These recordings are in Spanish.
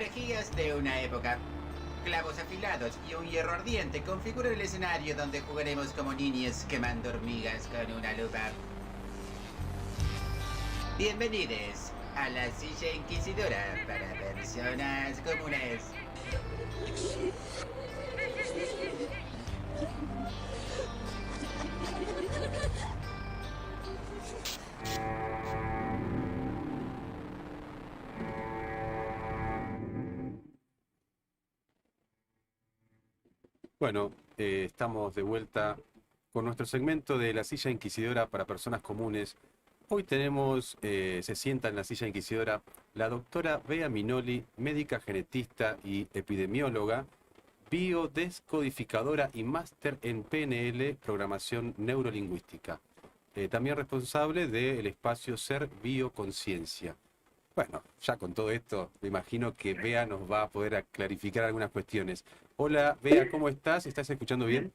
Energías de una época. Clavos afilados y un hierro ardiente configuran el escenario donde jugaremos como niños quemando hormigas con una lupa. Bienvenidos a la silla inquisidora para personas comunes. Bueno, estamos de vuelta con nuestro segmento de la silla inquisidora para personas comunes. Hoy tenemos, se sienta en la silla inquisidora la doctora Bea Minoli, médica genetista y epidemióloga, biodescodificadora y máster en PNL, programación neurolingüística. También responsable del espacio Ser Bioconciencia. Bueno, ya con todo esto, me imagino que Bea nos va a poder clarificar algunas cuestiones. Hola, Bea, ¿cómo estás? ¿Estás escuchando bien?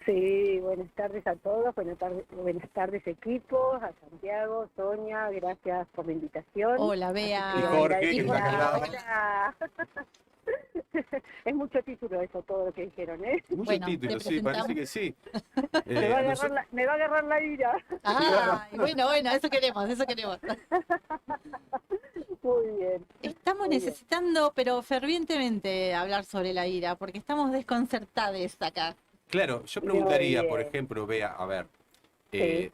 Sí, buenas tardes a todos, buenas tardes equipos, a Santiago, Sonia, gracias por la invitación. Hola, Bea. Y Jorge, que está acá al lado. Hola. Es mucho título eso, todo lo que dijeron, ¿eh? Muchos Bueno, títulos, te sí, presentamos. parece que sí. Me va a agarrar la ira. Ah, bueno, eso queremos, eso queremos. Muy bien. Estamos Muy bien. necesitando, pero fervientemente, hablar sobre la ira, porque estamos desconcertados acá. Claro, yo Muy preguntaría, por bien. ejemplo, Bea, a ver, Sí.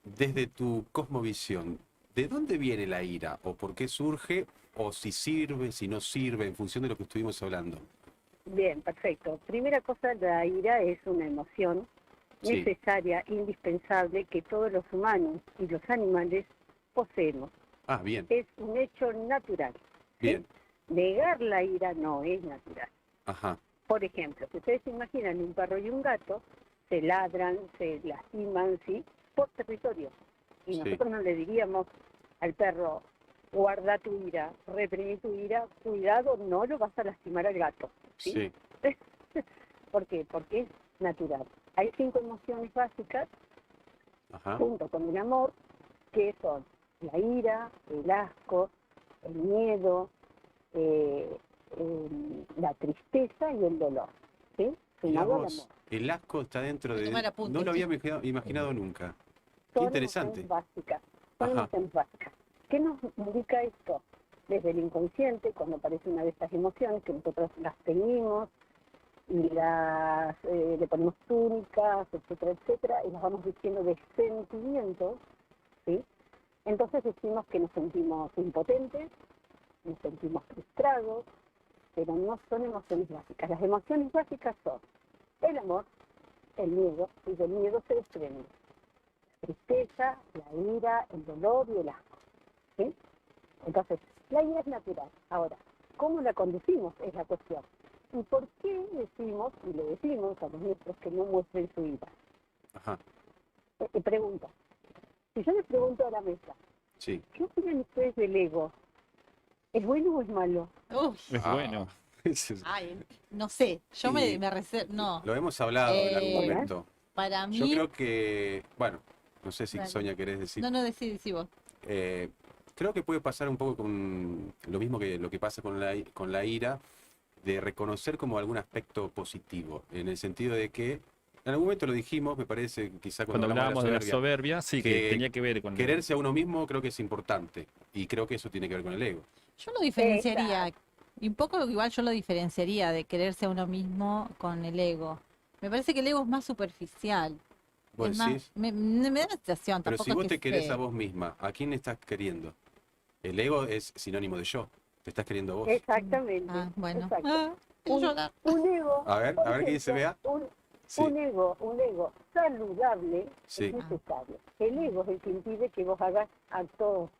desde tu cosmovisión, ¿de dónde viene la ira? ¿O por qué surge? ¿O si sirve, si no sirve, en función de lo que estuvimos hablando? Bien, perfecto. Primera cosa, la ira es una emoción Sí. necesaria, indispensable, que todos los humanos y los animales poseemos. Ah, bien, Es un hecho natural. ¿sí? bien, Negar la ira no es natural. ajá, Por ejemplo, si ustedes se imaginan un perro y un gato, se ladran, se lastiman, ¿sí? Por territorio. Y Sí. nosotros no le diríamos al perro, guarda tu ira, reprimí tu ira, cuidado, no lo vas a lastimar al gato. ¿sí? sí, ¿Por qué? Porque es natural. Hay 5 emociones básicas, ajá, junto con el amor, que son la ira, el asco, el miedo, la tristeza y el dolor, ¿sí? Mirá Sumado al vos, amor. el asco está dentro Voy a de... tomar apuntes, No lo había sí. imaginado nunca. Qué Son interesante. emociones básicas, son Ajá. emociones básicas. ¿Qué nos indica esto? Desde el inconsciente, cuando aparece una de estas emociones, que nosotros las teñimos y le ponemos túnicas, etcétera, etcétera, y las vamos diciendo de sentimientos, ¿sí? Entonces decimos que nos sentimos impotentes, nos sentimos frustrados, pero no son emociones básicas. Las emociones básicas son el amor, el miedo, y del miedo se desprende la tristeza, la ira, el dolor y el asco. ¿sí? Entonces, la ira es natural. Ahora, ¿cómo la conducimos? Es la cuestión. ¿Y por qué decimos, y le decimos a los nuestros que no muestren su ira? Ajá, Pregunta. Si yo les pregunto a la mesa, sí. ¿qué opinan ustedes del ego? ¿Es bueno o es malo? Uf, Es bueno. ay, no sé, yo Y me reservo, no. Lo hemos hablado en algún Eh, momento. Para Yo mí, creo que, bueno, no sé si dale. Sonia querés decir. No, decí vos. Eh, Creo que puede pasar un poco con lo mismo que lo que pasa con la ira, de reconocer como algún aspecto positivo, en el sentido de que, en algún momento lo dijimos, me parece, quizá cuando Cuando hablábamos de la soberbia, soberbia, sí, que tenía que ver con... quererse a uno mismo creo que es importante, y creo que eso tiene que ver con el ego. Yo lo diferenciaría, y un poco igual yo lo diferenciaría de quererse a uno mismo con el ego. Me parece que el ego es más superficial. ¿Vos Es más, decís? me da la sensación, Pero tampoco si es vos que te querés sé. a vos misma, ¿a quién estás queriendo? El ego es sinónimo de yo, te estás queriendo a vos. Exactamente. Ah, bueno. Exacto. Ah, quiero Un, llorar. un ego, A ver por qué dice ejemplo, Bea. Sí, un ego saludable sí, es necesario. El ego es el que impide que vos hagas actos,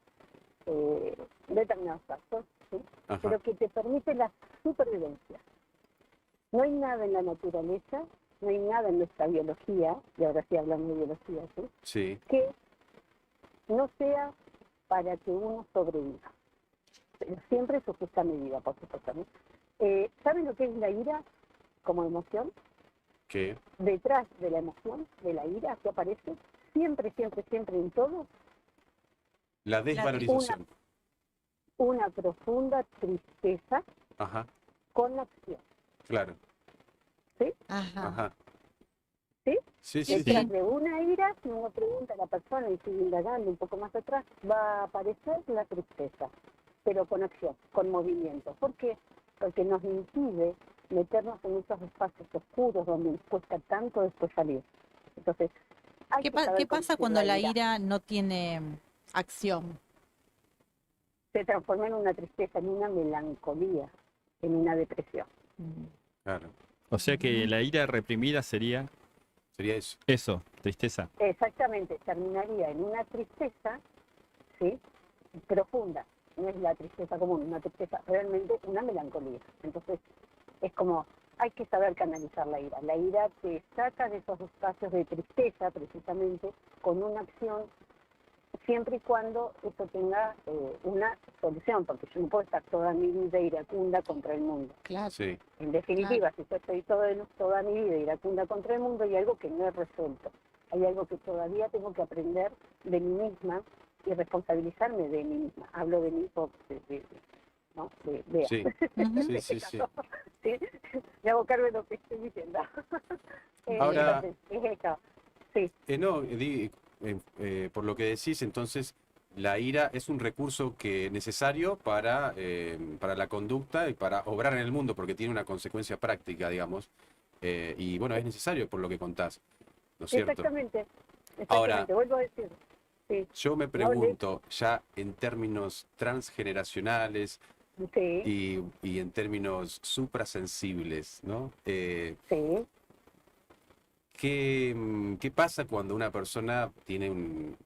determinados actos, ¿sí? ajá, pero que te permite la supervivencia. No hay nada en la naturaleza, no hay nada en nuestra biología, y ahora sí hablamos de biología, ¿sí? sí. Que no sea para que uno sobreviva. Pero siempre en su justa medida, por supuesto, ¿no? ¿Saben lo que es la ira como emoción? ¿Qué? Detrás de la emoción, de la ira que aparece, siempre, siempre, siempre en todo, La desvalorización. una profunda tristeza Ajá, con acción, claro. ¿sí? Ajá. Ajá. ¿Sí? Sí, sí, Detrás sí. de una ira, si uno pregunta a la persona y sigue indagando un poco más atrás, va a aparecer la tristeza, pero con acción, con movimiento. ¿Por qué? Porque nos impide meternos en esos espacios oscuros donde nos cuesta tanto después salir. Entonces, hay ¿Qué, que saber qué pasa conducir cuando la ira. ira no tiene acción? Se transforma en una tristeza, en una melancolía, en una depresión. Mm. Claro. O sea que la ira reprimida sería Sería eso. eso, tristeza. Exactamente, terminaría en una tristeza, ¿sí? Profunda. No es la tristeza común, una tristeza, realmente una melancolía. Entonces, es como, hay que saber canalizar la ira. La ira te saca de esos espacios de tristeza, precisamente, con una acción, siempre y cuando eso tenga una solución, porque yo no puedo estar toda mi vida iracunda contra el mundo. Claro. Sí. En definitiva, si yo estoy toda mi vida iracunda contra el mundo, hay algo que no he resuelto. Hay algo que todavía tengo que aprender de mí misma y responsabilizarme de mí misma. Hablo de mí, ¿no? De Bea. Sí. Ujú. Sí, sí, sí. ¿Sí? Me hago cargo de lo que estoy diciendo. Ahora- Entonces, es eso. Sí, No, por lo que decís, entonces, la ira es un recurso que necesario para la conducta y para obrar en el mundo, porque tiene una consecuencia práctica, digamos. Y bueno, es necesario por lo que contás, ¿no es cierto? exactamente. Ahora- Vuelvo a decir. Sí, Yo me pregunto, ya en términos transgeneracionales sí, y en términos suprasensibles, ¿no? sí. ¿Qué pasa cuando una persona tiene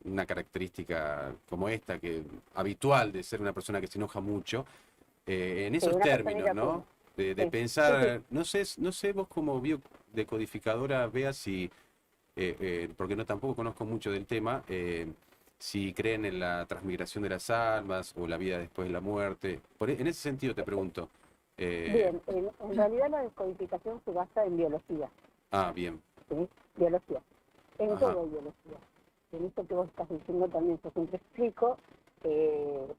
una característica como esta, que habitual de ser una persona que se enoja mucho, en Sí, esos una términos, persona ¿no? iracunda. De Sí, pensar, no sé vos como biodecodificadora veas si, porque no tampoco conozco mucho del tema, si creen en la transmigración de las almas o la vida después de la muerte. En ese sentido te pregunto. Bien, en realidad la descodificación se basa en biología, Bien. ¿sí? Biología, en Ajá. todo hay biología. En esto que vos estás diciendo también, yo siempre explico,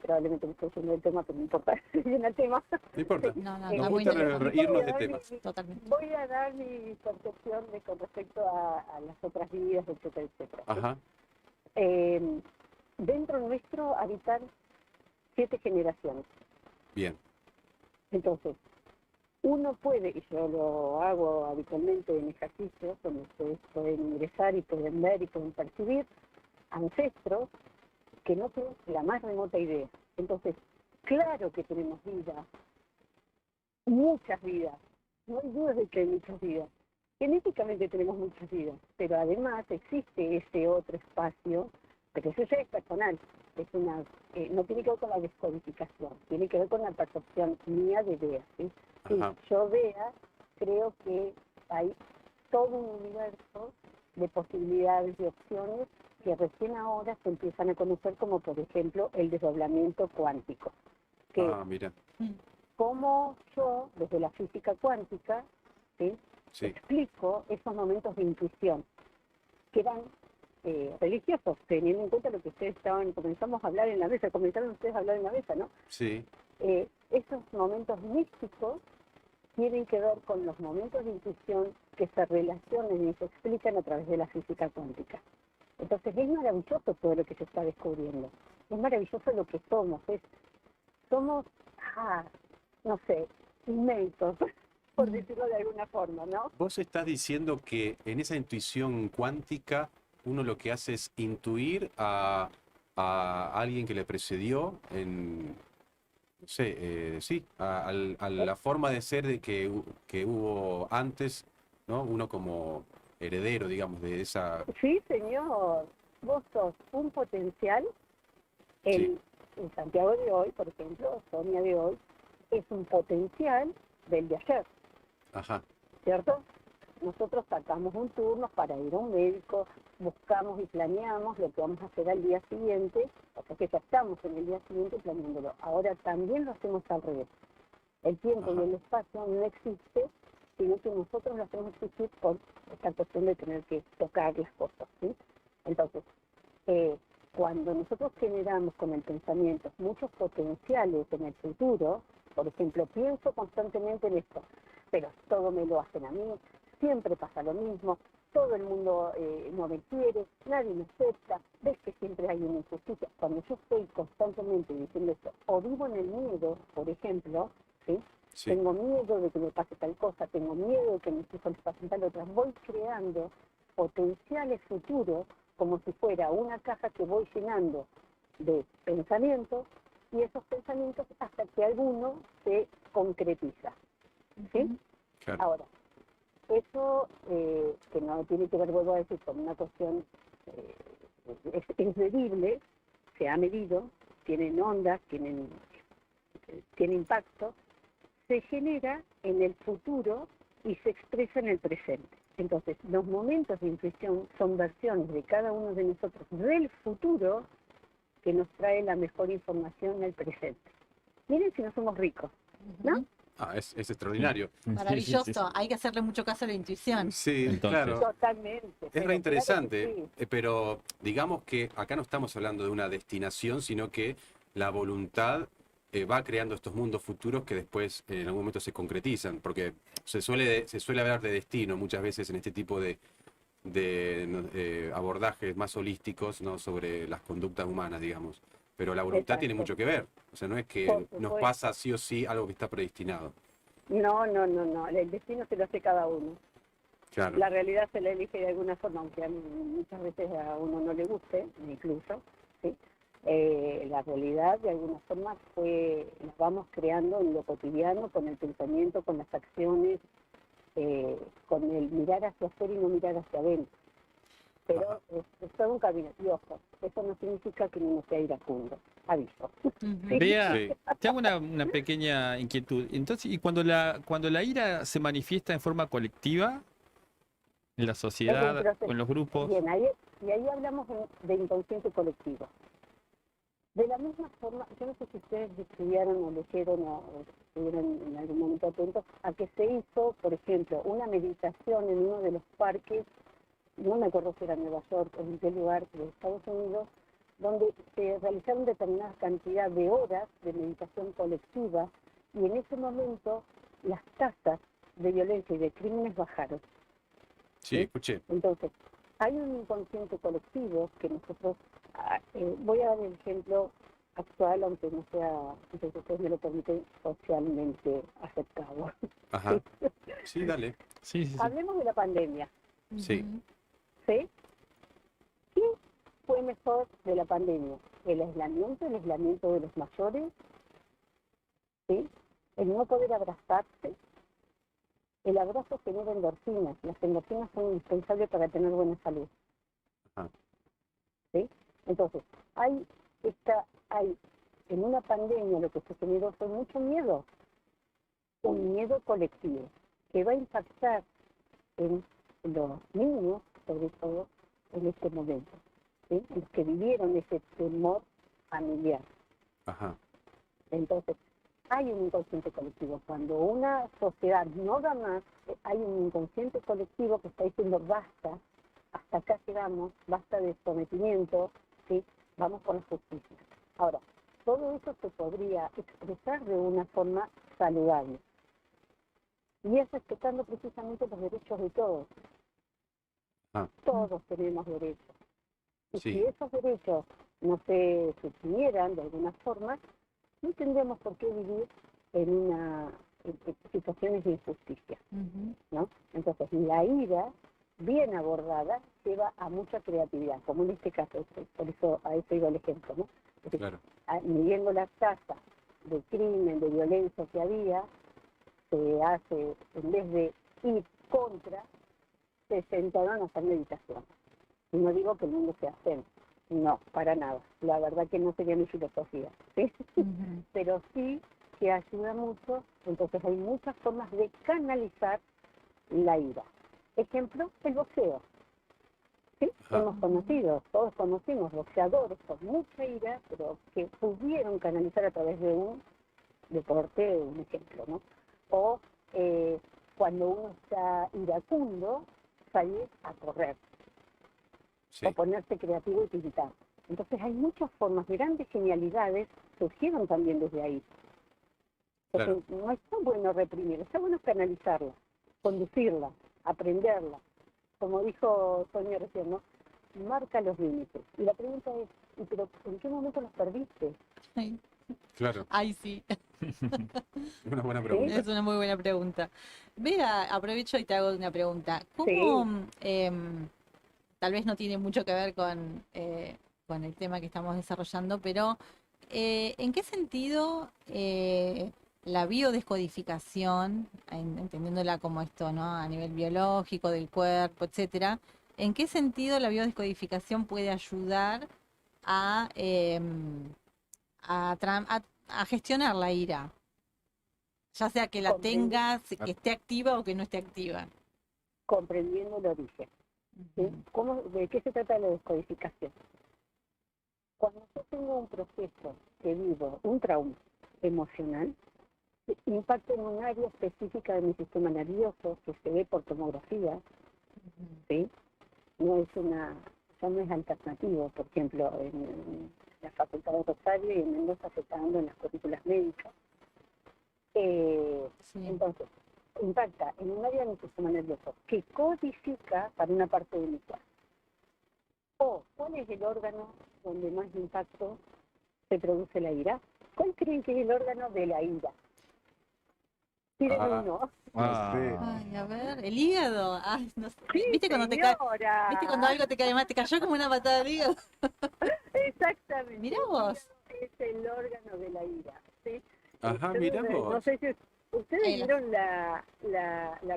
probablemente me estoy yendo del tema, pero no importa, si viene el tema. No importa. No, no, Nos está muy gusta interesante. irnos de Voy a dar temas. Totalmente. voy a dar mi percepción con respecto a las otras vidas, etcétera, etcétera. ¿sí? Ajá. Dentro nuestro habitan 7 generaciones. Bien. Entonces, uno puede, y yo lo hago habitualmente en ejercicios, donde ustedes pueden ingresar y pueden ver y pueden percibir ancestros que no tienen la más remota idea. Entonces, claro que tenemos vida, muchas vidas, no hay duda de que hay muchas vidas. Genéticamente tenemos muchas vidas, pero además existe ese otro espacio, pero eso ya es personal, no tiene que ver con la descodificación, tiene que ver con la percepción mía de Bea. ¿Sí? Si Ajá. yo Bea, creo que hay todo un universo de posibilidades y opciones que recién ahora se empiezan a conocer, como por ejemplo el desdoblamiento cuántico, que Mira. como yo, desde la física cuántica, ¿sí? Sí. explico esos momentos de intuición, que eran religiosos, teniendo en cuenta lo que ustedes comenzamos a hablar en la mesa, comenzaron ustedes a hablar en la mesa, ¿no? Sí. Esos momentos místicos tienen que ver con los momentos de intuición que se relacionan y se explican a través de la física cuántica. Entonces es maravilloso todo lo que se está descubriendo, es maravilloso lo que somos, somos, no sé, inmensos, por decirlo de alguna forma, ¿no? Vos estás diciendo que en esa intuición cuántica uno lo que hace es intuir a alguien que le precedió en, no sé, sí, a la forma de ser que hubo antes, ¿no? Uno como heredero, digamos, de esa... Sí, señor, vos sos un potencial, Sí. en Santiago de hoy, por ejemplo, Sonia de hoy, es un potencial del de ayer, Ajá. ¿cierto? Nosotros sacamos un turno para ir a un médico, buscamos y planeamos lo que vamos a hacer al día siguiente, o sea que ya estamos en el día siguiente planeándolo. Ahora también lo hacemos al revés. El tiempo Ajá. y el espacio no existe, sino que nosotros lo hacemos existir por esta cuestión de tener que tocar las cosas, ¿sí? Entonces, cuando nosotros generamos con el pensamiento muchos potenciales en el futuro, por ejemplo, pienso constantemente en esto, pero todo me lo hacen a mí, siempre pasa lo mismo, todo el mundo no me quiere, nadie me acepta, ves que siempre hay una injusticia. Cuando yo estoy constantemente diciendo esto, o vivo en el miedo, por ejemplo, ¿sí? Sí. Tengo miedo de que me pase tal cosa, tengo miedo de que mis hijos les pasen tal otra, voy creando potenciales futuros como si fuera una caja que voy llenando de pensamientos, y esos pensamientos hasta que alguno se concretiza. ¿Sí? Claro. Ahora, eso que no tiene que ver, vuelvo a decir, con una cuestión, es medible, se ha medido, tienen ondas, tiene impacto, se genera en el futuro y se expresa en el presente. Entonces, los momentos de intuición son versiones de cada uno de nosotros del futuro que nos trae la mejor información en el presente. Miren si no somos ricos, ¿no? Ah, es extraordinario. Maravilloso, hay que hacerle mucho caso a la intuición. Sí, Entonces. claro. Totalmente. Es pero re interesante, claro que sí. pero digamos que acá no estamos hablando de una destinación, sino que la voluntad va creando estos mundos futuros que después en algún momento se concretizan, porque se suele hablar de destino muchas veces en este tipo de abordajes más holísticos, ¿no? Sobre las conductas humanas, digamos. Pero la voluntad tiene Exacto. mucho que ver, o sea, no es Por que supuesto. nos pasa sí o sí algo que está predestinado. No, el destino se lo hace cada uno. Claro. La realidad se la elige de alguna forma, aunque muchas veces a uno no le guste, me incluyo, ¿sí? La realidad de alguna forma la vamos creando en lo cotidiano, con el pensamiento, con las acciones, con el mirar hacia afuera y no mirar hacia adentro. Pero es todo un camino. Y ojo, eso no significa que uno sea iracundo, aviso. Vea, Sí. te hago una pequeña inquietud. Entonces, ¿y cuando la ira se manifiesta en forma colectiva en la Es sociedad un proceso. o en los grupos? Bien, ahí hablamos de inconsciente colectivo. De la misma forma, yo no sé si ustedes estudiaron o leyeron o estuvieron en algún momento atentos a que se hizo, por ejemplo, una meditación en uno de los parques, no me acuerdo si era Nueva York o en qué lugar de Estados Unidos, donde se realizaron determinada cantidad de horas de meditación colectiva, y en ese momento las tasas de violencia y de crímenes bajaron. Sí, escuché. Entonces, hay un inconsciente colectivo que nosotros, voy a dar el ejemplo actual, aunque no sea, si ustedes me lo permiten, socialmente aceptado. Ajá. Sí, dale. Sí, sí, sí. Hablemos de la pandemia, Sí. ¿sí? ¿Qué fue mejor de la pandemia? El aislamiento de los mayores, ¿sí? El no poder abrazarse. El abrazo genera endorfinas. Las endorfinas son indispensables para tener buena salud. Ajá. ¿Sí? Entonces, hay en una pandemia lo que se generó fue mucho miedo, un miedo colectivo, que va a impactar en los niños, sobre todo en este momento, ¿sí? En los que vivieron ese temor familiar. Ajá. Entonces, hay un inconsciente colectivo. Cuando una sociedad no da más, hay un inconsciente colectivo que está diciendo basta, hasta acá llegamos, basta de sometimiento, ¿sí? Vamos por la justicia. Ahora, todo eso se podría expresar de una forma saludable. Y es respetando precisamente los derechos de todos. Ah. Todos tenemos derechos. Y Sí. si esos derechos no se suprimieran de alguna forma, no tendríamos por qué vivir en situaciones de injusticia, ¿no? Entonces, la ira, bien abordada, lleva a mucha creatividad, como en este caso, por eso a eso iba el ejemplo, ¿no? Es decir, Claro. midiendo la tasa de crimen, de violencia que había, se hace, en vez de ir contra, se sentaron a hacer meditación. Y no digo que el mundo sea zen, no, para nada. La verdad que no sería mi filosofía, ¿sí? Pero sí que ayuda mucho. Entonces hay muchas formas de canalizar la ira. Ejemplo, el boxeo. ¿Sí? Ajá. Hemos conocido, todos conocimos boxeadores con mucha ira, pero que pudieron canalizar a través de un deporte, un ejemplo, ¿no? O cuando uno está iracundo, salir a correr, Sí. o ponerse creativo y pintar. Entonces hay muchas formas, grandes genialidades surgieron también desde ahí. Entonces no está bueno reprimir, está bueno canalizarla, conducirla, aprenderla. Como dijo Sonia recién, ¿no? Marca los límites. Y la pregunta es, ¿y pero en qué momento los perdiste? Ay, Claro, ay, sí, es una buena pregunta. es una muy buena pregunta. Vea, aprovecho y te hago una pregunta. ¿Cómo, tal vez no tiene mucho que ver con el tema que estamos desarrollando, pero ¿en qué sentido la biodescodificación, entendiéndola como esto, ¿no? A nivel biológico, del cuerpo, etcétera, ¿en qué sentido la biodescodificación puede ayudar a, a gestionar la ira? Ya sea que la tengas, que esté activa o que no esté activa. Comprendiendo el origen. ¿Sí? ¿De qué se trata la descodificación? Cuando yo tengo un proceso que vivo, un trauma emocional, impacta en un área específica de mi sistema nervioso que se ve por tomografía, ¿sí? Ya no es alternativo, por ejemplo, en la Facultad de Rosario y en Mendoza se está dando en las currículas médicas. Entonces, impacta en un área de mi sistema nervioso que codifica para una parte de mi cuerpo. O, ¿cuál es el órgano donde más impacto se produce la ira? ¿Cuál creen que es el órgano de la ira? Tienen uno. No sé. Ay, a ver, el hígado. Ay, no sé. Sí, ¿Viste cuando te cae, señora. viste cuando algo te cae mal? Te cayó como una patada de hígado. Exactamente. Mirá vos. Es el órgano de la ira. ¿Sí? Ajá, mirá vos. No sé si ustedes Ahí vieron la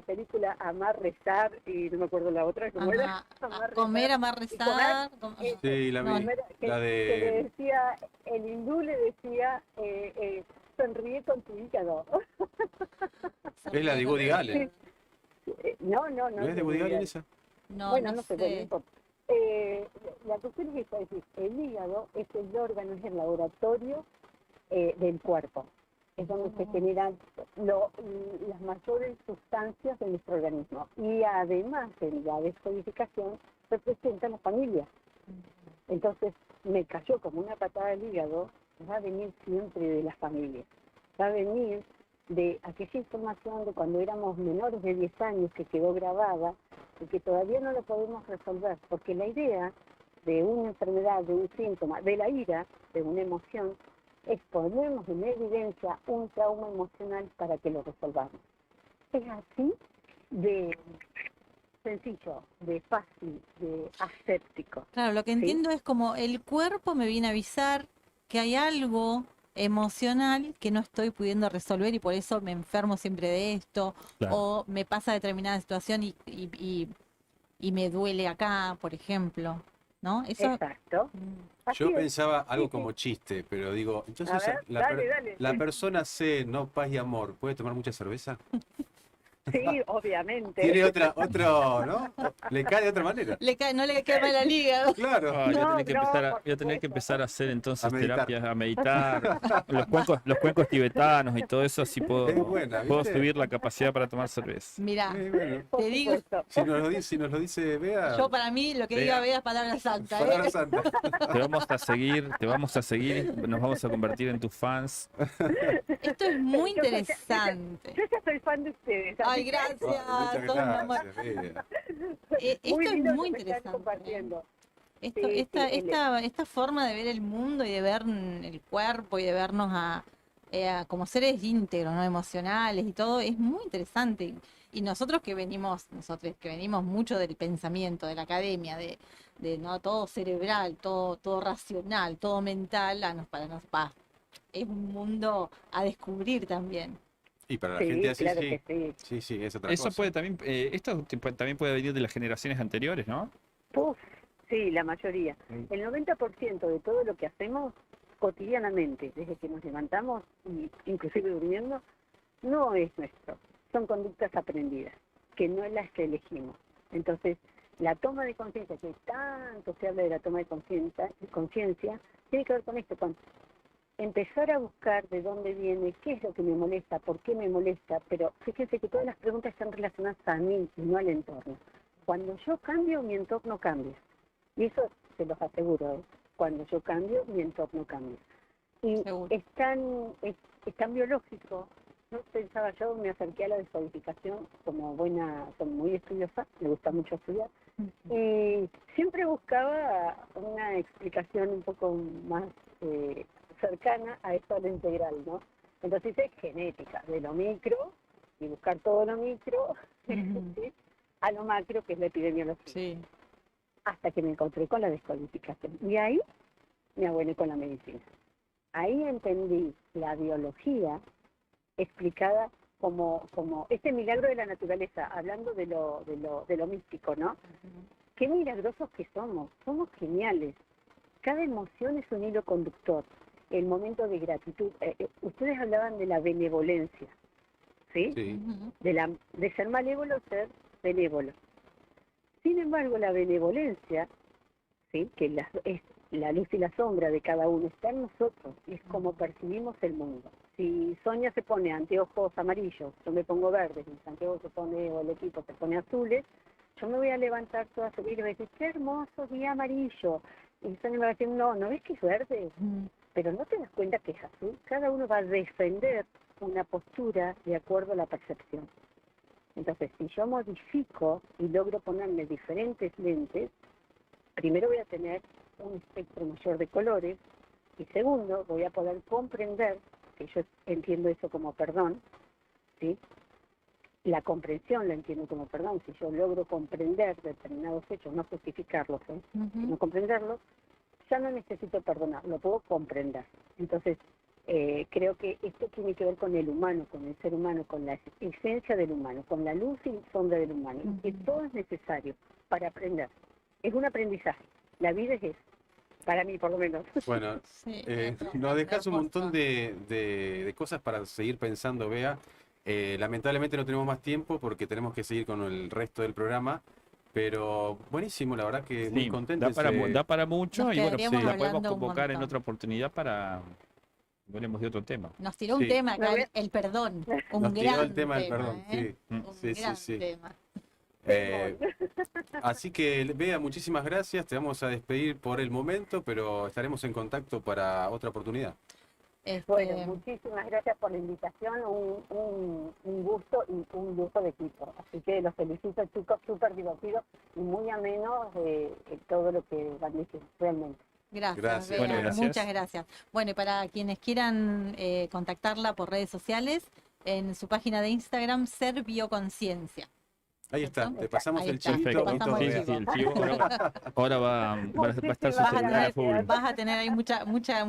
película Amar, Rezar y no me acuerdo la otra, ¿cómo era? Ajá, comer, amar, rezar. Sí, la vi. Que La le de... decía, el hindú le decía, sonríe con tu hígado. Es la de Woody Allen. No ¿No es de Woody Allen esa? No, Bueno, no no sé, bueno, no sé. importa. La cuestión es esta, es decir, el hígado es el órgano, es el laboratorio del cuerpo. Es donde se generan las mayores sustancias de nuestro organismo. Y además de la descodificación, representa la familia. Entonces, me cayó como una patada al hígado, va a venir siempre de la familia. Va a venir de aquella información de cuando éramos menores de 10 años que quedó grabada y que todavía no lo podemos resolver, porque la idea de una enfermedad, de un síntoma, de la ira, de una emoción, es ponernos en evidencia un trauma emocional para que lo resolvamos. Es así de sencillo, de fácil, de aséptico. Claro, lo que entiendo es como el cuerpo me viene a avisar que hay algo emocional que no estoy pudiendo resolver y por eso me enfermo siempre de esto, Claro. o me pasa determinada situación y me duele acá, por ejemplo, ¿no? Eso. Exacto. Así Yo es. pensaba algo Sí, sí. como chiste, pero digo, A entonces ver, dale. la persona C, no paz y amor, ¿puede tomar mucha cerveza? Sí, obviamente. Tiene otro, ¿no? Le cae de otra manera. No le queda mal al hígado. Claro. Voy a No, tener que no, empezar por voy a tener que supuesto. empezar a hacer entonces A meditar. terapias, a meditar, los cuencos tibetanos y todo eso, así Es puedo buena, puedo ¿viste? subir la capacidad para tomar cerveza. Mira, Bueno. Por te digo, supuesto. Si nos lo dice Bea, yo para mí lo que diga Vea. Bea es palabra santa, ¿eh? palabra santa. Te vamos a seguir, nos vamos a convertir en tus fans. Esto es muy Yo ya- interesante. Yo ya soy fan de ustedes. así Ay, que gracias. Muchas sos un amor. gracias, Bea. muy Esto es lindo muy lo que están interesante. compartiendo. Esto, Sí, esta forma de ver el mundo y de ver el cuerpo y de vernos como seres íntegros, ¿no? Emocionales y todo, es muy interesante. Y nosotros que venimos mucho del pensamiento, de la academia, de no todo cerebral, todo racional, todo mental, es un mundo a descubrir también. Y para la Sí, gente así, claro sí. que sí. Sí, sí, es otra Eso cosa. puede también, también puede venir de las generaciones anteriores, ¿no? Uf, sí, la mayoría. El 90% de todo lo que hacemos cotidianamente, desde que nos levantamos, y inclusive durmiendo, no es nuestro. Son conductas aprendidas, que no las que elegimos. Entonces, la toma de conciencia, que tanto se habla de la toma de conciencia, tiene que ver con esto, con empezar a buscar de dónde viene, qué es lo que me molesta, por qué me molesta, pero fíjense que todas las preguntas están relacionadas a mí y no al entorno. Cuando yo cambio, mi entorno cambia. Y eso se los aseguro, ¿eh? cuando yo cambio, mi entorno cambia. Y Seguro. es tan biológico. Yo pensaba, yo me acerqué a la descodificación como buena, soy muy estudiosa, me gusta mucho estudiar, y siempre buscaba una explicación un poco más cercana a esto de lo integral, ¿no? Entonces es genética, de lo micro, y buscar todo lo micro, Ujú. ¿sí? A lo macro, que es la epidemiología, Sí. hasta que me encontré con la descodificación. Y ahí me aboné con la medicina. Ahí entendí la biología explicada como este milagro de la naturaleza, hablando de lo místico, ¿no? Qué milagrosos que somos geniales. Cada emoción es un hilo conductor. El momento de gratitud, ustedes hablaban de la benevolencia, ¿sí? Sí. Ujú. De ser malévolo, ser benévolo. Sin embargo, la benevolencia, ¿sí? Que es la luz y la sombra de cada uno, está en nosotros, y es como percibimos el mundo. Si Sonia se pone anteojos amarillos, yo me pongo verdes, y Santiago se pone, o el equipo se pone azules, yo me voy a levantar toda subir y voy a decir, qué hermoso día amarillo. Y Sonia me va a decir, no ves que es verde, Ujú. pero no te das cuenta que es azul. Cada uno va a defender una postura de acuerdo a la percepción. Entonces, si yo modifico y logro ponerme diferentes lentes, primero voy a tener un espectro mayor de colores, y segundo, voy a poder comprender, que yo entiendo eso como perdón, ¿sí? La comprensión la entiendo como perdón. Si yo logro comprender determinados hechos, no justificarlos, sino Ujú. comprenderlos, ya no necesito perdonar, lo puedo comprender. Entonces, creo que esto tiene que ver con el humano, con el ser humano, con la esencia del humano, con la luz y sombra del humano, y que Ujú. todo es necesario para aprender. Es un aprendizaje. La vida es eso, para mí por lo menos. Bueno, Sí, nos dejas un montón hermoso. de cosas para seguir pensando, Bea. Lamentablemente no tenemos más tiempo porque tenemos que seguir con el resto del programa, pero buenísimo, la verdad que muy Sí, contento. da para mucho Nos y bueno, quedaríamos sí. la podemos hablando un convocar en montón. otra oportunidad para hablemos de otro tema. Nos tiró un Sí. tema Me acá, voy a- el perdón. Un Nos tiró el gran tema del tema, perdón, ¿eh? sí. Mm. Un Sí, sí, gran sí. tema. Eh, Así que, Bea, muchísimas gracias. Te vamos a despedir por el momento, pero estaremos en contacto para otra oportunidad. Bueno, Este, muchísimas gracias por la invitación, un gusto y un lujo de equipo. Así que los felicito, chicos, súper divertidos y muy amenos de todo lo que van diciendo, realmente. gracias, Gracias. Bea, Bueno, gracias. muchas gracias. Bueno, y para quienes quieran contactarla por redes sociales, en su página de Instagram, Ser Bioconciencia. Ahí está, ¿Cierto? te pasamos Ahí el está, chivito te Perfecto. y pasamos todo, el Sí, Bea. sí, chivo. el chivo ahora va a estar su Muchísimas celular a full. gracias. Vas a tener ahí mucha